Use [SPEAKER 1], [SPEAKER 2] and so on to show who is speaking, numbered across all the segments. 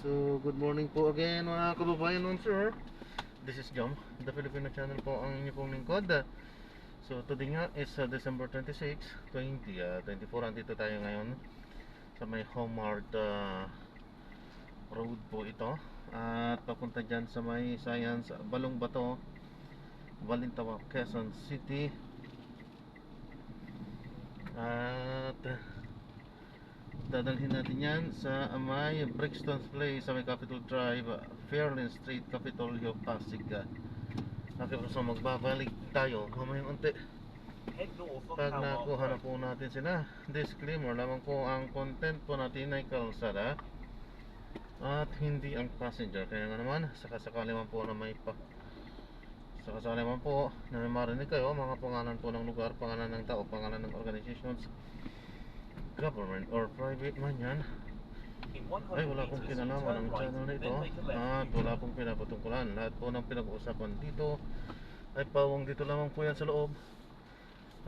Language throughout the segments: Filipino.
[SPEAKER 1] So, good morning po again mga kababayan nun, sir. This is Jom, the Filipino channel po ang inyo pong lingkod. So, today nga is December 26, 2024. Andito tayo ngayon sa may Homeward Road po ito. At papunta dyan sa may Science, Balong Bato, Balintawak, Quezon City. At dadalhin natin yan sa may Brixton's Place sa may Capitol Drive, Fairlane Street, Capitolio, Pasig. Okay, so magbabalik tayo mamayang unti pag nakuha na po natin sila. Disclaimer lamang po, ang content po natin ay kalsada at hindi ang passenger. Kaya nga naman, sakasakali man po na sakasakali man po na may marinig kayo mga pangalan po ng lugar, pangalan ng tao, pangalan ng organizations, government or private man yan, ay wala pong kinalaman ang channel na ito at wala pong pinapatungkulan. Lahat po ng pinag-uusapan dito ay pawang dito lamang po yan sa loob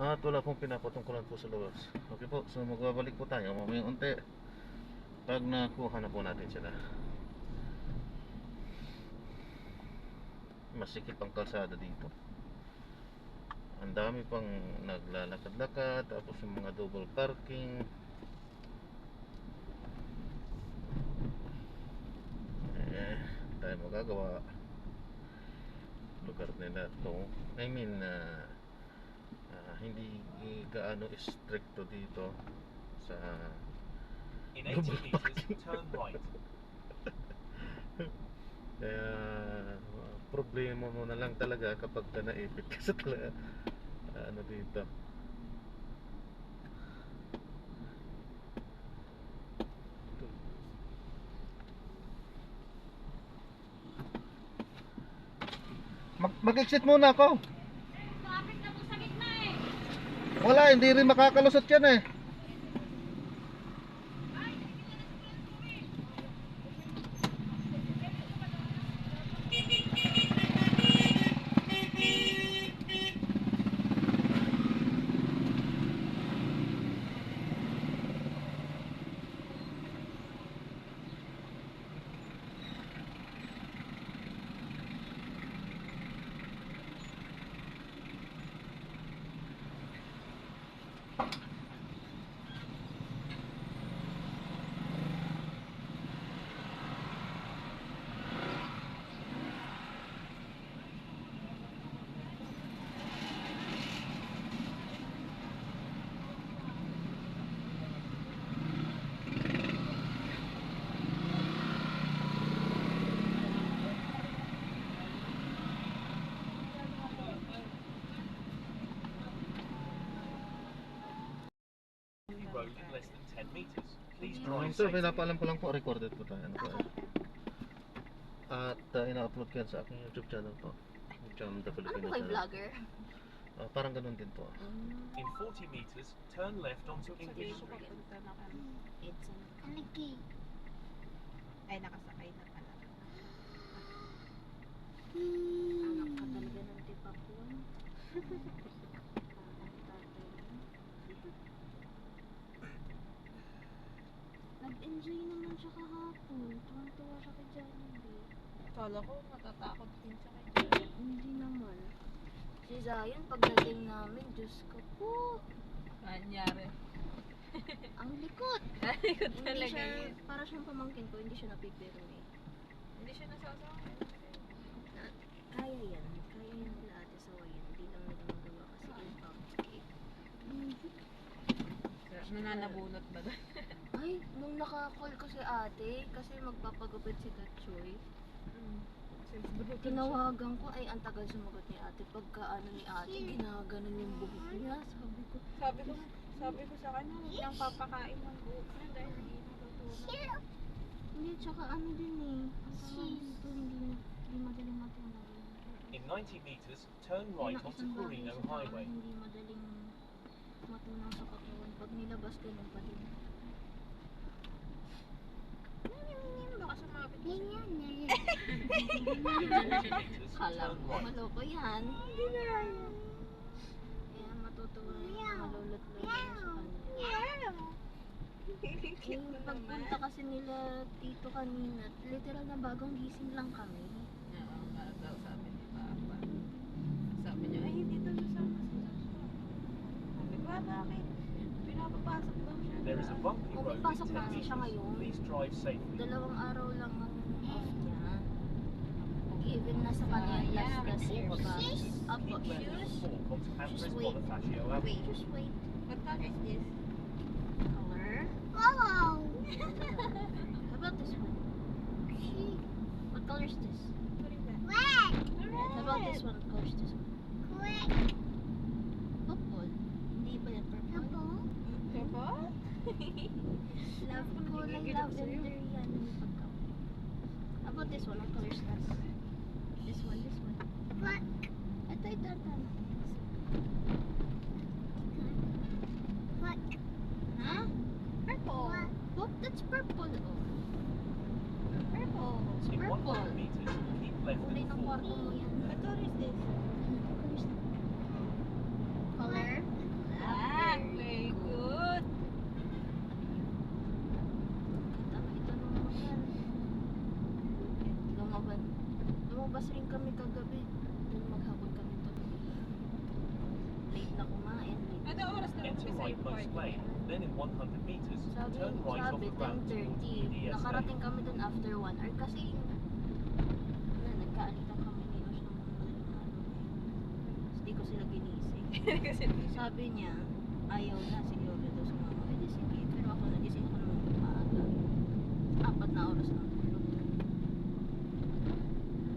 [SPEAKER 1] at wala pong pinapatungkulan po sa labas. Okay po, so magbabalik po tayo mamayang unti pag nakuha na po natin sila. Masikip ang kalsada dito, ang dami pang naglalakad-lakad, tapos yung mga double parking. Tayo magagawa, lugar nila to. I mean hindi gaano stricto dito sa
[SPEAKER 2] In 80 meters, turn right.
[SPEAKER 1] Kaya problema mo na lang talaga kapag naipit ka sa ano dito. Mag-exit muna ako.
[SPEAKER 3] Traffic na po sa gitna eh.
[SPEAKER 1] Wala, hindi rin makakalusot yan eh.
[SPEAKER 2] Road in less than 10 meters. Please drive
[SPEAKER 1] Sir,
[SPEAKER 2] safely.
[SPEAKER 1] pinapaalam ko lang po, recorded po tayo. Ano po, at ina-upload ko yan sa aking YouTube channel po, Jom, the
[SPEAKER 3] Ano
[SPEAKER 1] Filipino
[SPEAKER 3] po kay
[SPEAKER 1] channel.
[SPEAKER 3] vlogger?
[SPEAKER 1] Parang ganun din po.
[SPEAKER 2] In 40 meters, turn left onto English Street.
[SPEAKER 3] It's Aligi.
[SPEAKER 4] Ay, nakasakay na pala.
[SPEAKER 3] Anak ka talaga ng tipapon. Nag-enjoy naman siya kahapon. Tuwang-tuwa siya kay Jollibee.
[SPEAKER 4] Kala ko, matatakot din siya kay Jollibee.
[SPEAKER 3] Hindi naman. Si Zion, pagdating namin, Diyos ko po.
[SPEAKER 4] Nangyari.
[SPEAKER 3] Ang likot.
[SPEAKER 4] Likod
[SPEAKER 3] Hindi
[SPEAKER 4] talaga
[SPEAKER 3] siya,
[SPEAKER 4] yun.
[SPEAKER 3] para siyang pamangkin ko, hindi siya napipirmi.
[SPEAKER 4] Hindi siya nasasakay.
[SPEAKER 3] Kaya yan. Kaya yan nila ate sa wayan. Hindi lang nila magawa kasi in public.
[SPEAKER 4] Nananabunot ba doon?
[SPEAKER 3] Ay, nung naka-call ko si ate, kasi magpapagupit si Katchoy, tinawagan ko, ay ang tagal sumagot ni ate. Pagka ano ni ate, ginaganon yung buhok niya.
[SPEAKER 4] Sabi ko sa kanya, huwag niyang papakain ng buhok niya dahil hindi natutunan.
[SPEAKER 3] Hindi, tsaka ano din eh. Ang tawag dito, hindi madaling matunaw.
[SPEAKER 2] In 90 meters, turn right onto
[SPEAKER 3] Isang bagay
[SPEAKER 2] Carino
[SPEAKER 3] sa tao,
[SPEAKER 2] Highway.
[SPEAKER 3] hindi madaling matunaw sa katawan. Pag nilabas, ganun pa din.
[SPEAKER 4] Baka sumabit ko siya.
[SPEAKER 3] Kala
[SPEAKER 2] Turn
[SPEAKER 3] ko,
[SPEAKER 2] right.
[SPEAKER 3] maloko yan. Hindi na yan. Kaya matutuwa yung mga lulot-lulot sa kanya. Eh, pagpunta kasi nila dito kanina, literal na bagong gising lang kami.
[SPEAKER 4] Oo, nga daw sabi ni Papa. Sabi niya, ay hindi daw nasama si Joshua. Sabi ko, bakit? Pinapapasok daw siya.
[SPEAKER 2] There is a bumpy
[SPEAKER 3] Oh, may
[SPEAKER 2] road
[SPEAKER 3] pasok
[SPEAKER 2] in
[SPEAKER 3] na
[SPEAKER 2] 10
[SPEAKER 3] kasi siya
[SPEAKER 2] meters.
[SPEAKER 3] ngayon.
[SPEAKER 2] Please drive safely.
[SPEAKER 3] Dalawang araw lang ang off niya. Even nasa kanya last last year pa. Apo,
[SPEAKER 2] Keep left
[SPEAKER 3] shoes.
[SPEAKER 2] at 4 onto Andres
[SPEAKER 3] wait.
[SPEAKER 2] Bonifacio Avenue.
[SPEAKER 3] Wait, just wait.
[SPEAKER 4] What color is this?
[SPEAKER 3] Color? Wow! How about this one? What color is this?
[SPEAKER 4] What is that?
[SPEAKER 3] How about this one? What color is this one? Purple. Hindi ba yan purple?
[SPEAKER 4] Purple?
[SPEAKER 3] Love ko lang lavender yan. How about this one? What color is this? This one, this one. What? Ito. What? Huh?
[SPEAKER 4] Purple.
[SPEAKER 3] What? That's purple. Oh.
[SPEAKER 4] Purple.
[SPEAKER 3] It's
[SPEAKER 2] In
[SPEAKER 3] purple.
[SPEAKER 2] 100 meters, keep left
[SPEAKER 3] Kulay
[SPEAKER 2] at
[SPEAKER 3] ng
[SPEAKER 2] 4.
[SPEAKER 3] kwarto mo yan.
[SPEAKER 4] What color is this?
[SPEAKER 3] Color?
[SPEAKER 4] Black. Very good.
[SPEAKER 3] Kita nung mga yan. Lumabas rin kami kagabi. Then maghapon kami tuloy. Late na kumain.
[SPEAKER 4] Ano oras na
[SPEAKER 2] Enter
[SPEAKER 4] sa
[SPEAKER 2] right
[SPEAKER 4] airport?
[SPEAKER 2] most lane, then in 100 meters,
[SPEAKER 3] Sabi,
[SPEAKER 2] turn right off the ramp towards
[SPEAKER 3] 10:30.
[SPEAKER 2] EDSA.
[SPEAKER 3] Nakarating kami dun after 1 hour kasi nagkaalitan kami ni Osh ng hindi ko sila ginising.
[SPEAKER 4] Kasi
[SPEAKER 3] Sabi niya, ayaw na siguro daw sa mama. Eh di sige, pero ako nagising ako naman maaga. 4 na oras lang tulog.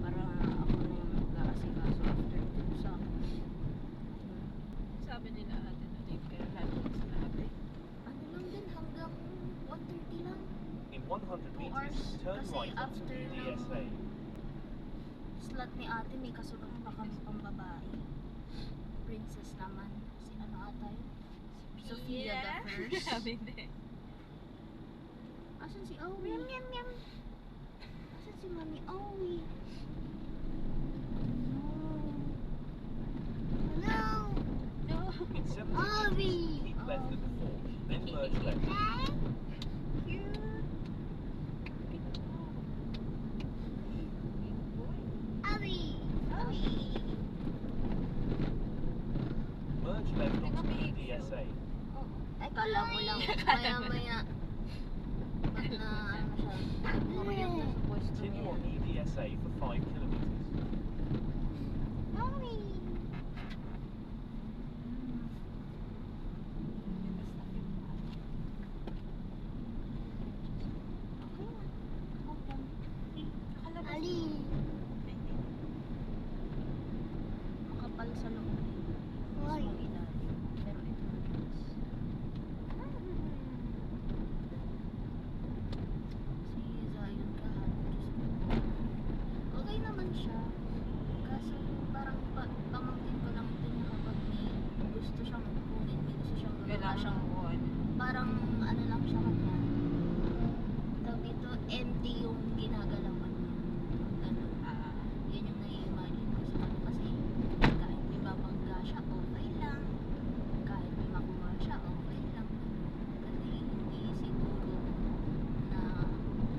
[SPEAKER 3] Para ako na yung mag-aasikaso after 2 sa
[SPEAKER 4] sabi nila natin na yung pero lahat ng sinabi.
[SPEAKER 3] ano lang din hanggang 1:30 lang.
[SPEAKER 2] In 100
[SPEAKER 3] 2
[SPEAKER 2] meters,
[SPEAKER 3] hours
[SPEAKER 2] turn
[SPEAKER 3] kasi
[SPEAKER 2] right onto
[SPEAKER 3] after
[SPEAKER 2] EDSA.
[SPEAKER 3] ng slot ni ate may kasunod pa kami pang babae. Princess naman. Si ano ata yun? Sophia the First.
[SPEAKER 4] Sabi din.
[SPEAKER 3] Asan si Owie? Asan si Mami Owie? Hello?
[SPEAKER 4] No.
[SPEAKER 2] In 70 meters, keep left at 4, then merge left.
[SPEAKER 4] Cute.
[SPEAKER 3] Owie!
[SPEAKER 2] Merge left onto EDSA.
[SPEAKER 3] Ay, kala mo lang. Maya-maya. Pag na, ano siya, umayag na sa pwesto
[SPEAKER 2] Continue
[SPEAKER 3] niya.
[SPEAKER 2] on EDSA for 5 kilometers.
[SPEAKER 3] Ali! Makapal sa loob. Why? Pero ito matigas. Si Zion kahapon. Okay naman siya. Kaso parang pamangkin ko lang din niya kapag may gusto siyang kunin, may gusto siyang gawin.
[SPEAKER 4] Kailangan
[SPEAKER 3] siyang
[SPEAKER 4] siyang buwan.
[SPEAKER 3] parang ano lang siya kanya. Tawag dito, empty yung ginagalawan niya. Ganun. Yun yung nai-imagine ko sa kanya kasi kahit may babangga siya, okay lang. Kahit may makuha siya, okay lang. Kasi hindi siguro na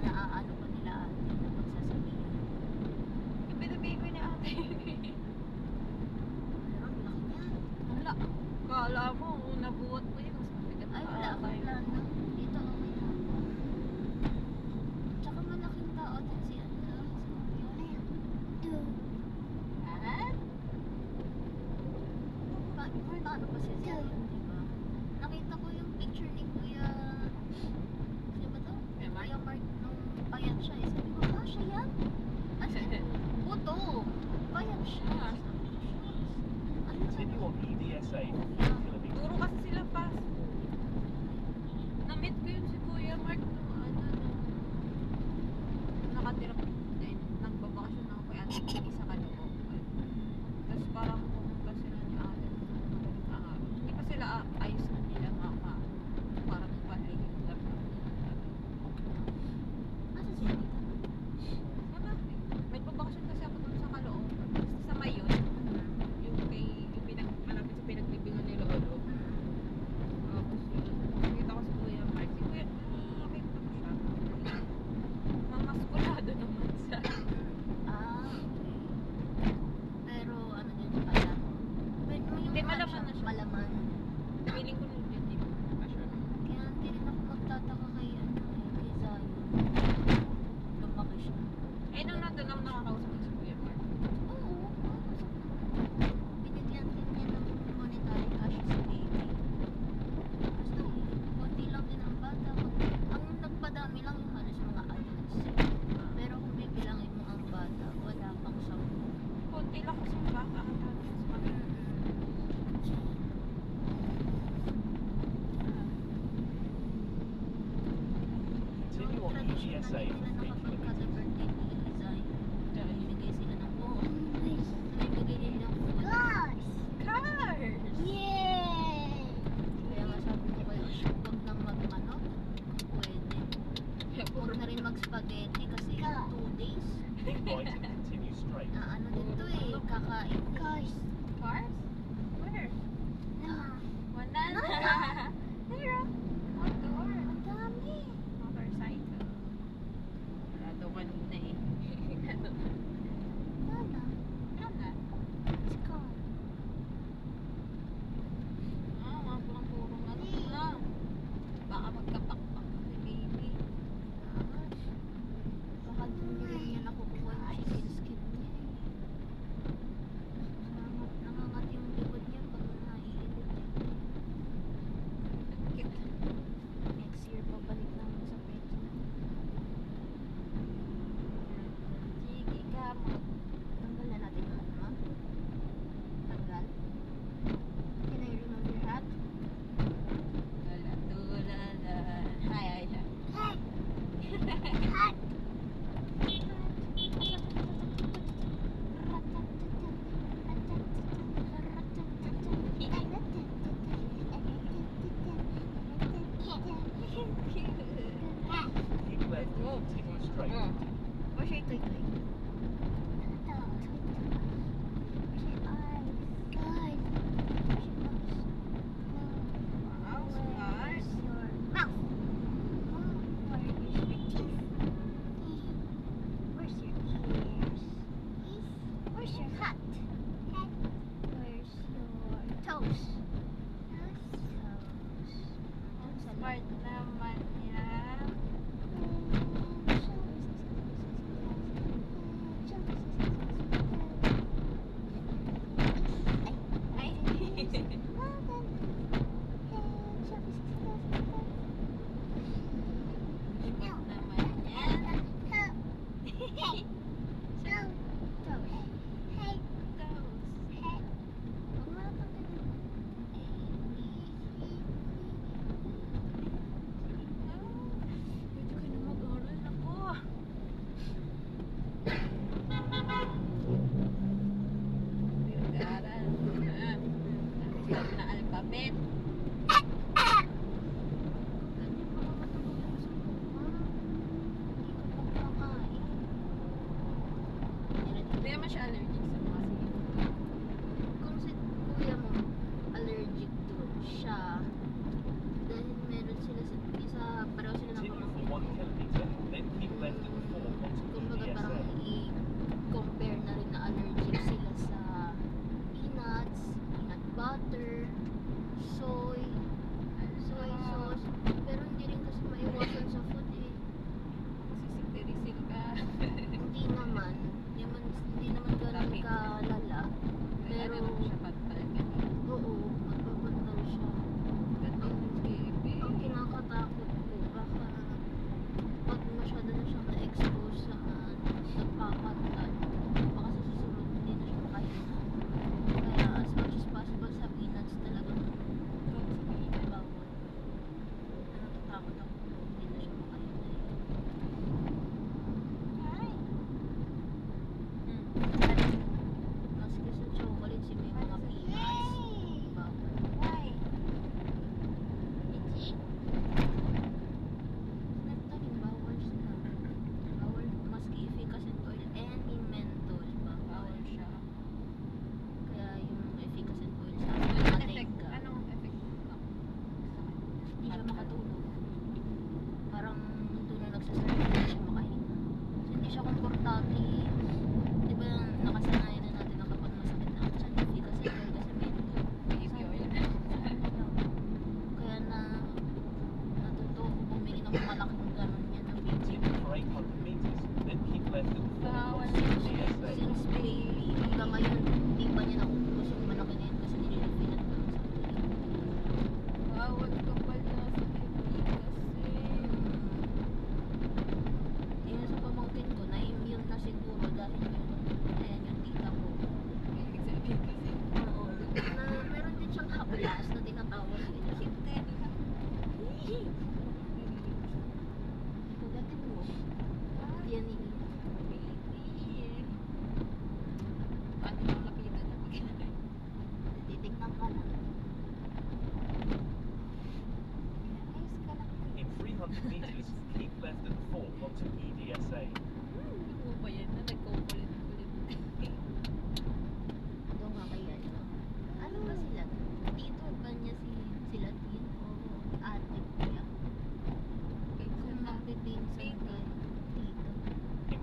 [SPEAKER 3] naaano pa nila ate na pagsasabihin.
[SPEAKER 4] Ibinibigay ni ate.
[SPEAKER 3] Pero ang laki niya.
[SPEAKER 4] Wala. Kala mo, nabuhat mo yun. Mas mabigat
[SPEAKER 3] Ay,
[SPEAKER 4] pa
[SPEAKER 3] wala
[SPEAKER 4] ata
[SPEAKER 3] akong
[SPEAKER 4] yun.
[SPEAKER 3] plano. Dito okay lang. Tsaka malaking tao din si ano. Paano pa siya siya yun, diba? Nakita ko yung picture ni Kuya... Sino ba to?
[SPEAKER 4] Kuya Mark?
[SPEAKER 3] Kuya Mark nung payat siya eh. Sabi ko, siya yan? As in, buto. Payat siya. Sabi ko, "Shucks." Ano
[SPEAKER 2] Continue
[SPEAKER 3] ba?
[SPEAKER 2] on EDSA for 4 kilometers.
[SPEAKER 4] Turo kasi sila fast. Na-meet ko yun si Kuya Mark nung ano, nakatira ko din. Nagbabakasyon ako kay ate ko sa Caloocan. Tapos parang pumunta sila ni ate ng madaling araw. Hindi pa sila ayos na nila mama. Parang palihim lang.
[SPEAKER 3] Asan siya dito?
[SPEAKER 4] Wala. Nagbabakasyon kasi ako dun sa Caloocan. Basta sa Mayon. Yung kay, malapit sa pinagbibingan ni Lolo. Tapos yun, nakita ko si Kuya Mark. Si Kuya,
[SPEAKER 3] spaghetti kasi 2 days.
[SPEAKER 2] Keep right and continue straight.
[SPEAKER 3] Na ano din to eh, kakain.
[SPEAKER 4] Cars? Where? Wala na. There. Outdoor.
[SPEAKER 3] Ang dami.
[SPEAKER 4] Motorcycle. Wala daw kanina eh.
[SPEAKER 3] Nana,
[SPEAKER 4] Wala.
[SPEAKER 3] it's gone.
[SPEAKER 4] Mga purong ano lang. Baka magkapakpak si baby.
[SPEAKER 3] Gosh. Baka hindi rin niya nakukuha yung chicken skin niya eh. Nangangat yung likod niya pag naiinit eh.
[SPEAKER 4] Cute.
[SPEAKER 3] Next year, babalik namin sa pet.
[SPEAKER 4] Sige ka mo.
[SPEAKER 3] Tanggal na natin yung ano, ma'am. Tanggal. Can I remove your hat?
[SPEAKER 4] Tulala. Hi.
[SPEAKER 3] Hat! Hat!
[SPEAKER 2] Keep left and continue straight.
[SPEAKER 3] Where's your toy toy? Where's your eyes? Guys! Where's your nose?
[SPEAKER 4] Wow,
[SPEAKER 3] Where's
[SPEAKER 4] smart.
[SPEAKER 3] your mouth? Where's your teeth? Where's your ears? Where's your hat? Where's your toes?
[SPEAKER 4] Smart naman yan. Ay. Naman yan. Pwede ka na mag-oral ako. Mag-aral. Start na alphabet. Hindi naman siya allergic sa mga singit.
[SPEAKER 3] Kung si kuya mo allergic to siya, dahil meron sila sa pareho sila ng
[SPEAKER 2] Continue for
[SPEAKER 3] pamangkin.
[SPEAKER 2] 1 kilometre, then keep left at 4 onto
[SPEAKER 3] Kumbaga
[SPEAKER 2] ESL.
[SPEAKER 3] parang i-compare na rin na allergic sila sa peanuts, peanut butter, soy sauce, pero hindi rin kasi maiwasan sa food eh.
[SPEAKER 4] Sisig-tirisil ka.
[SPEAKER 3] Hindi naman gano'n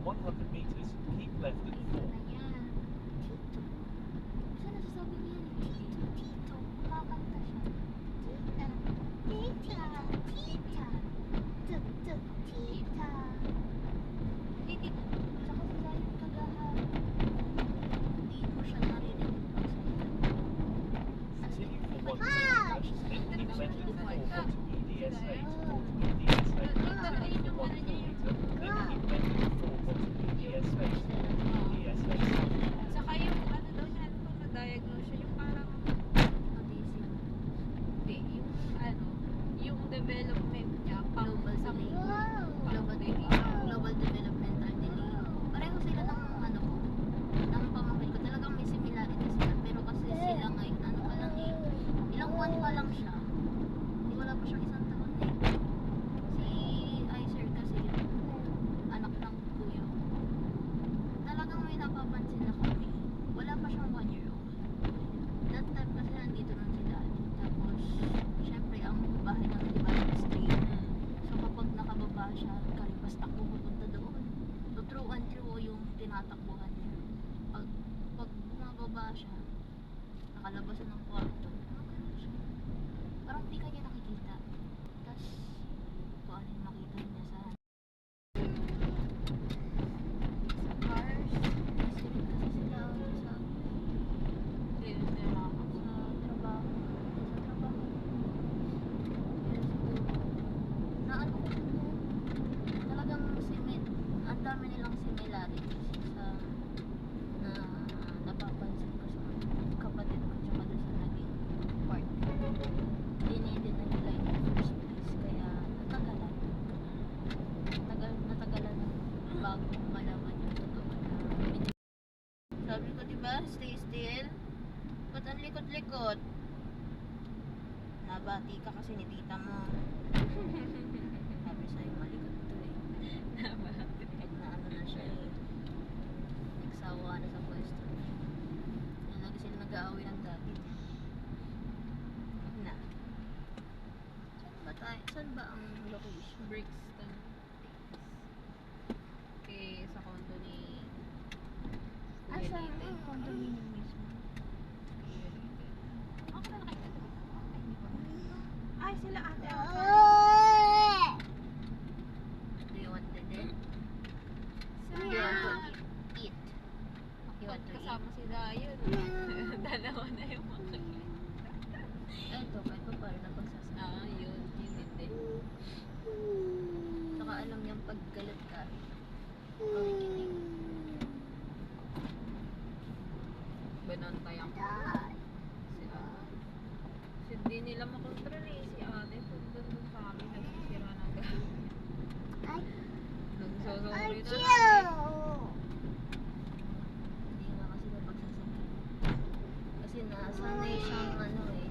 [SPEAKER 2] 100 meters, keep left at
[SPEAKER 3] Ito
[SPEAKER 2] 4.
[SPEAKER 3] na yan. Tito. Saan nasasabi niya yan? Tito, Tito. Kumakanta siya. Tita. Tita. Tita. Tita. Tita. Tita. Tsaka sa sayang kagahan. Hindi mo siya narinig pagsalita. As in,
[SPEAKER 2] Continue for 1
[SPEAKER 3] ah!
[SPEAKER 2] kilometers, then keep left at 4 onto EDS8.
[SPEAKER 3] Ah.
[SPEAKER 2] EDS8. Continue for 1 kilometer, then keep left at 4 onto EDS8. EDS8.
[SPEAKER 4] Saka yung ano daw niya, ano ba na-diagnose siya, yung parang,
[SPEAKER 3] Autism.
[SPEAKER 4] hindi, yung ano, yung development niya, pang
[SPEAKER 3] Global
[SPEAKER 4] isang
[SPEAKER 3] delay. Global delay. Global developmental delay. Pareho sila ng ano ko, ng pamangkin ko. Talagang may similarity sila. Pero kasi sila ngayon, ano pa lang eh, ilang buwan pa lang siya. Hindi wala pa siyang isang taon eh. Si Iser kasi yung anak ng kuya ko. Talagang may napapansin na kami. Wala pa siyang 1 year old. That time kasi nandito nun si daddy. Tapos, syempre, ang bahay namin di ba straight. So kapag nakababa siya, karipas takbo pupunta doon. So true and true yung tinatakbuhan niya. Pag bumababa siya, nakalabas siya ng kwarto, gumagano siya. Parang di kanya nakikita. Tapos, kung ano yung makita niya sa cars. Kasi sila sa trabaho. Sa trabaho. Kaya siguro, na ano ko siya, talagang ang dami nilang similarities sa na napapansin ko sa kapatid ko tsaka doon sa naging partner. Dinidin na nila in the first place kaya natagalan. Natagalan bago malaman yung totoo na sabi ko diba, stay still. Ba't ang likot-likot? Nabati ka kasi ni tita mo. Sabi sa'yo malikot to eh. Kahit na ano na siya eh. Nagsawa na sa pwesto. Yan lagi sila nag-aaway ng dati. Na. Saan ba tayo? Saan ba ang location?
[SPEAKER 4] Brixton. Kay sa condo ni
[SPEAKER 3] Ah, sa
[SPEAKER 4] Kuya Nathan.
[SPEAKER 3] condominium mismo.
[SPEAKER 4] Ako na nakita.
[SPEAKER 3] Ay, hindi ko na.
[SPEAKER 4] Ay, sila ate.
[SPEAKER 3] Do you want to eat?
[SPEAKER 4] Sa
[SPEAKER 3] Do you want to eat? You want to eat?
[SPEAKER 4] kasama si Dayon. Dalawa na yung mga
[SPEAKER 3] Eto, kahit pa paano napagsasama.
[SPEAKER 4] yun hindi.
[SPEAKER 3] Saka alam niyang pag galit ka, makikinig.
[SPEAKER 4] Banantayan ko. Si si hindi nila makontrol eh. Si ate, punta doon sa amin, nagsisira ng gamit. Nagsasorry na lang eh.
[SPEAKER 3] Hindi nga kasi napagsasama. Kasi nasanay siyang ano eh.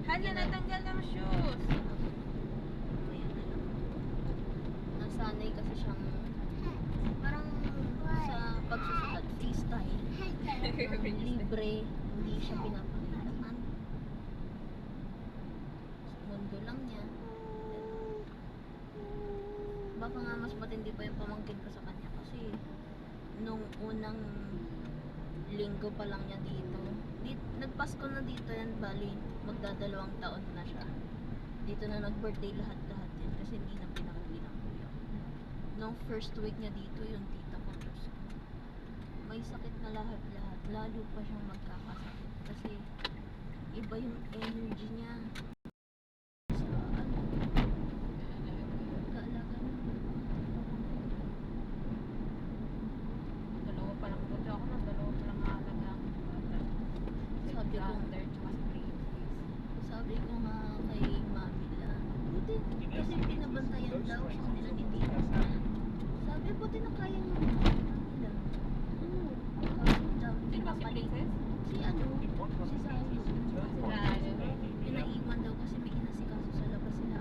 [SPEAKER 4] Hala, natanggal ang shoes.
[SPEAKER 3] Mamaya na lang. Nasanay kasi siyang parang sa pagsusulat freestyle. Libre, hindi siya pinapakailangan. Mundo lang niya. Baka nga mas matindi pa yung pamangkin ko sa kanya kasi nung unang linggo pa lang niya dito. Nagpasko na dito yan, bali magdadalawang taon na siya. Dito na nag-birthday lahat-lahat yan kasi hindi na pinakuli ng kuya ko. Nung first week niya dito, yung tita ko, Diyos ko, may sakit na lahat-lahat. Lalo pa siyang magkakasakit kasi iba yung energy niya. Sa ano, kaalaga niya.
[SPEAKER 4] Dalawa pa lang punta ako ng dalawa pa lang aalaga ang bata.
[SPEAKER 3] Sabi ko,
[SPEAKER 4] Alexander tsaka si Princess.
[SPEAKER 3] sabi ko nga kay mami lang, buti kasi pinabantayan daw siya nila ni tita. Sabi, buti na kaya niyo nila. Sabi daw,
[SPEAKER 4] Di ba si
[SPEAKER 3] pinapalit.
[SPEAKER 4] Princess?
[SPEAKER 3] Si ano,
[SPEAKER 2] In 100
[SPEAKER 3] si Sayo.
[SPEAKER 2] meters, turn right
[SPEAKER 4] Sayo.
[SPEAKER 2] onto Main
[SPEAKER 3] Pinaiwan daw kasi may inasikaso sa labas sila.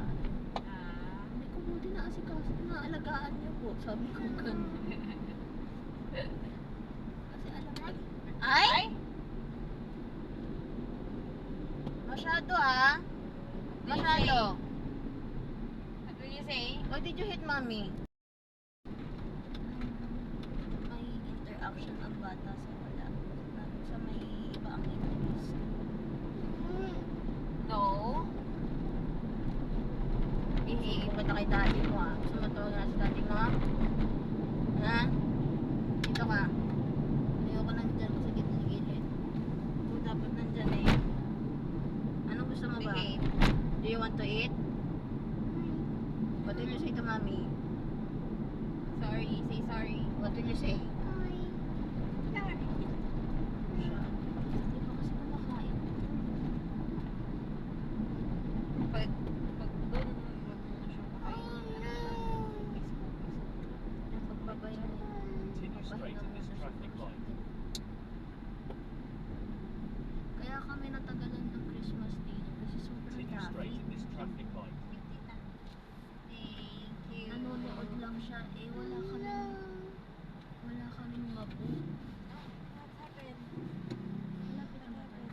[SPEAKER 4] Ah.
[SPEAKER 3] Sabi ko, buti na asikaso, naalagaan niyo po. Sabi ko, ganun. Kasi alam ko. Ay! Masyado ah. Masyado.
[SPEAKER 4] What will you say?
[SPEAKER 3] Why did you hit mommy? bata sa wala. Sa may iba ang interest.
[SPEAKER 4] No.
[SPEAKER 3] Ihiipat na kay daddy mo ah. Gusto mo tawag na si daddy mo ah? Ha? Dito ka. Ayoko nandyan sa gilid. Kung dapat nandyan eh. Anong gusto mo ba?
[SPEAKER 4] Behave.
[SPEAKER 3] Do you want to eat? What will you say to mommy?
[SPEAKER 4] Sorry. Say sorry.
[SPEAKER 3] What will you say?
[SPEAKER 4] Sorry.
[SPEAKER 3] Siya. Hindi pa kasi kumakain.
[SPEAKER 4] Pag doon, huwag mo siya pakainin.
[SPEAKER 3] Yung pagbabayan niya.
[SPEAKER 5] Continue straight at this traffic light.
[SPEAKER 3] Kaya kami natagalan ng Christmas dinner kasi sobrang
[SPEAKER 5] Continue straight
[SPEAKER 3] traffic.
[SPEAKER 5] at this traffic light.
[SPEAKER 4] Thank you.
[SPEAKER 3] Nanonood lang siya eh wala kaming mabu.
[SPEAKER 4] What happened?
[SPEAKER 3] Malapit na tayo.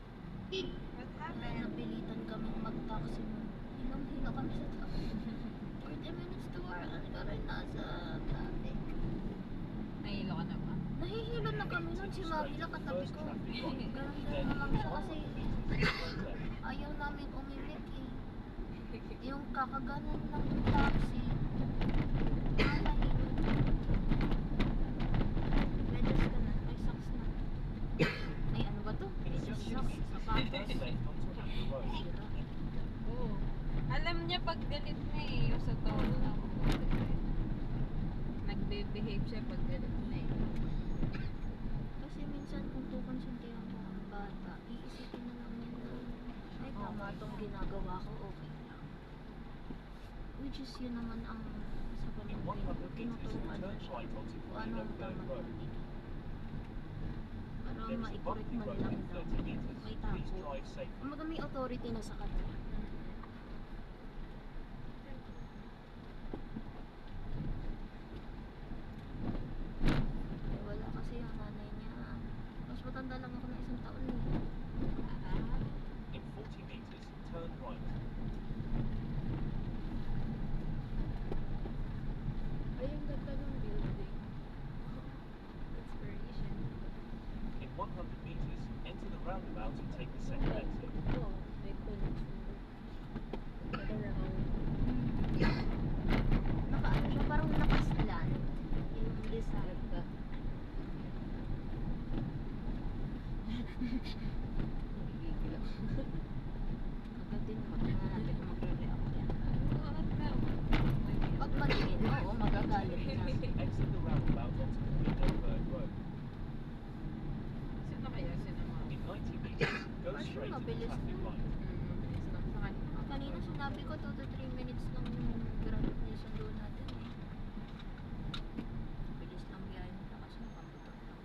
[SPEAKER 4] What
[SPEAKER 3] Kaya
[SPEAKER 4] happened?
[SPEAKER 3] napilitan kaming mag-taxi mo. Hinang-hina kami sa taxi. 40 minutes to work. Ano ka rin nasa traffic.
[SPEAKER 4] Nahilo ka na ba?
[SPEAKER 3] Nahihilo na kami nun. Si Mami lang katabi ko. Ganun na lang siya kasi ayaw namin umimik eh. Yung kakaganan ng taxi. Nahihilo. Medyas ka na. May socks na. Ay ano ba to?
[SPEAKER 5] It's just
[SPEAKER 3] Socks. Sapatos.
[SPEAKER 5] safe not to hit the road.
[SPEAKER 3] Sira.
[SPEAKER 4] Oo. Alam niya pag galit na eh. Yung sa tono na ako. Nagbe-behave siya pag galit na eh.
[SPEAKER 3] Kasi minsan kung kukonsintihan mo ang bata, iisipin na lang niya na ay tama itong ginagawa ko, okay lang. Which is yun naman ang sa
[SPEAKER 5] In
[SPEAKER 3] pamangkin ko,
[SPEAKER 5] 100 meters,
[SPEAKER 3] tinuturuan na
[SPEAKER 5] turn
[SPEAKER 3] siya
[SPEAKER 5] right onto
[SPEAKER 3] kung ano ang
[SPEAKER 5] Greenoak
[SPEAKER 3] tama
[SPEAKER 5] Road.
[SPEAKER 3] para
[SPEAKER 5] There is a
[SPEAKER 3] ma-correct
[SPEAKER 5] bumpy
[SPEAKER 3] man
[SPEAKER 5] road
[SPEAKER 3] lang
[SPEAKER 5] in
[SPEAKER 3] daw.
[SPEAKER 5] 30 meters.
[SPEAKER 3] May
[SPEAKER 5] Please
[SPEAKER 3] tako.
[SPEAKER 5] drive safely.
[SPEAKER 3] Kumaga may authority na sa kanya. Eh, wala kasi yung nanay niya. Mas matanda lang ako ng 1 taon eh.
[SPEAKER 5] In 40 meters, turn right.
[SPEAKER 4] Ay, ang ganda ng building. Inspiration.
[SPEAKER 5] In 100 meters, enter the roundabout and take the second exit.
[SPEAKER 4] Oh, may punch. Around.
[SPEAKER 3] Naka-ano siya, parang nakaslant. Yung design. Agad din mo. Tingnan natin kung magre-react yan. Pag matingin, oo, magagalit siya.
[SPEAKER 5] Exit the roundabout onto Greenoak Road.
[SPEAKER 4] Sino kaya sinama?
[SPEAKER 5] In 90 meters, go
[SPEAKER 3] Mas
[SPEAKER 5] straight at the
[SPEAKER 3] mabilis
[SPEAKER 5] traffic
[SPEAKER 3] na.
[SPEAKER 5] light.
[SPEAKER 4] Mabilis lang sa kanila.
[SPEAKER 3] Kanina sinabi ko 2 to 3 minutes lang yung graduate niya sa doon natin eh. Bilis lang biyahe nila kasi nakamotor lang.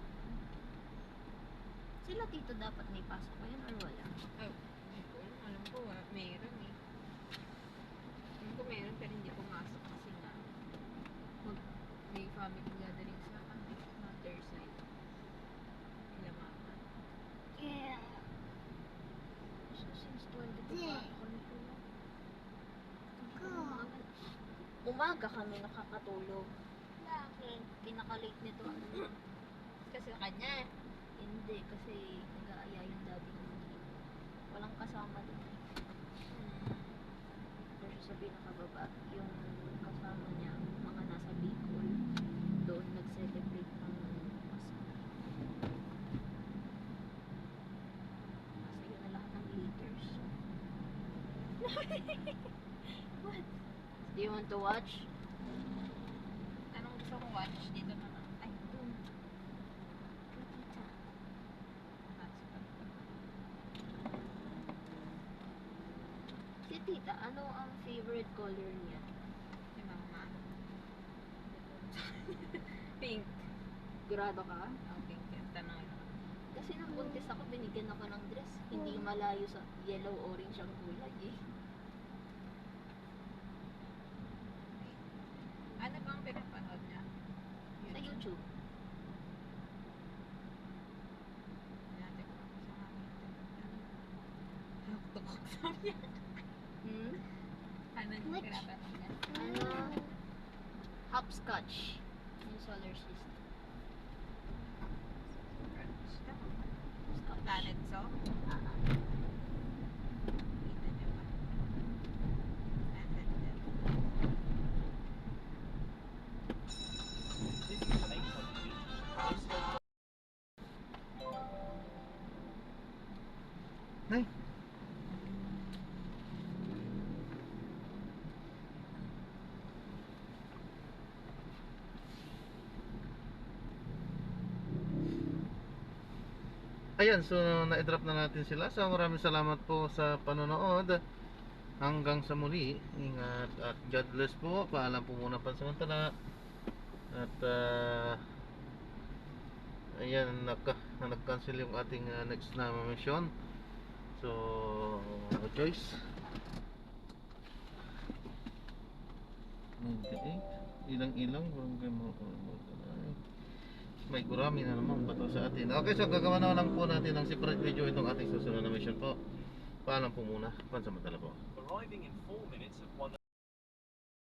[SPEAKER 3] Sila tito dapat may pasok ba yan or wala?
[SPEAKER 4] Ay, hindi ko alam. Alam ko, meron eh. Alam ko meron pero hindi pumasok kasi nga may family gathering sa mother side. Nila mama.
[SPEAKER 3] Yeah. So since 22 pa ako nito. Umaga kami nakakatulog. Bakit? Pinaka-late nito ano.
[SPEAKER 4] Kasi sa kanya.
[SPEAKER 3] Hindi kasi nag-aaya yung daddy niya. Walang kasama doon. Doon siya sa pinakababa. Yung kasama niya, mga nasa Bicol. Doon nag-celebrate ng Pasko. Nasa yun na lahat ng glitters. What? Do you want to watch?
[SPEAKER 4] Anong gusto kong watch dito na lang? Ay,
[SPEAKER 3] Doon. Nakita. Si tita, ano ang favorite color niya?
[SPEAKER 4] Si mama. Pink.
[SPEAKER 3] Grado ka?
[SPEAKER 4] Oh, pink yan. Tanong ito.
[SPEAKER 3] Kasi nung buntis ako, binigyan ako ng dress. Hindi malayo sa yellow, orange ang kulay eh.
[SPEAKER 4] Ano bang pinapanood niya?
[SPEAKER 3] Sa YouTube.
[SPEAKER 4] Natin ko sa mga tuktok sa niya.
[SPEAKER 3] Hmm?
[SPEAKER 4] Ano yung pinapanood niya?
[SPEAKER 3] Ano? hopscotch yung solar system. Scotch.
[SPEAKER 4] Planet so.
[SPEAKER 3] Ah,
[SPEAKER 4] Kita niyo ba?
[SPEAKER 5] This is an 800 meters high
[SPEAKER 1] Nay. Ayan, so na-drop na natin sila. So maraming salamat po sa panonood. Hanggang sa muli. Ingat at God bless po. Paalam po muna pansamantala. At ayan, nag-cancel yung ating next na mission. So, no choice. 98. Ilang-ilang. May gurami na naman bato sa atin. Okay, so gagawa na lang po natin ng separate video itong ating susunod na mission po. Paalam po muna. Pansamantala po.
[SPEAKER 5] Arriving in 4 minutes at 1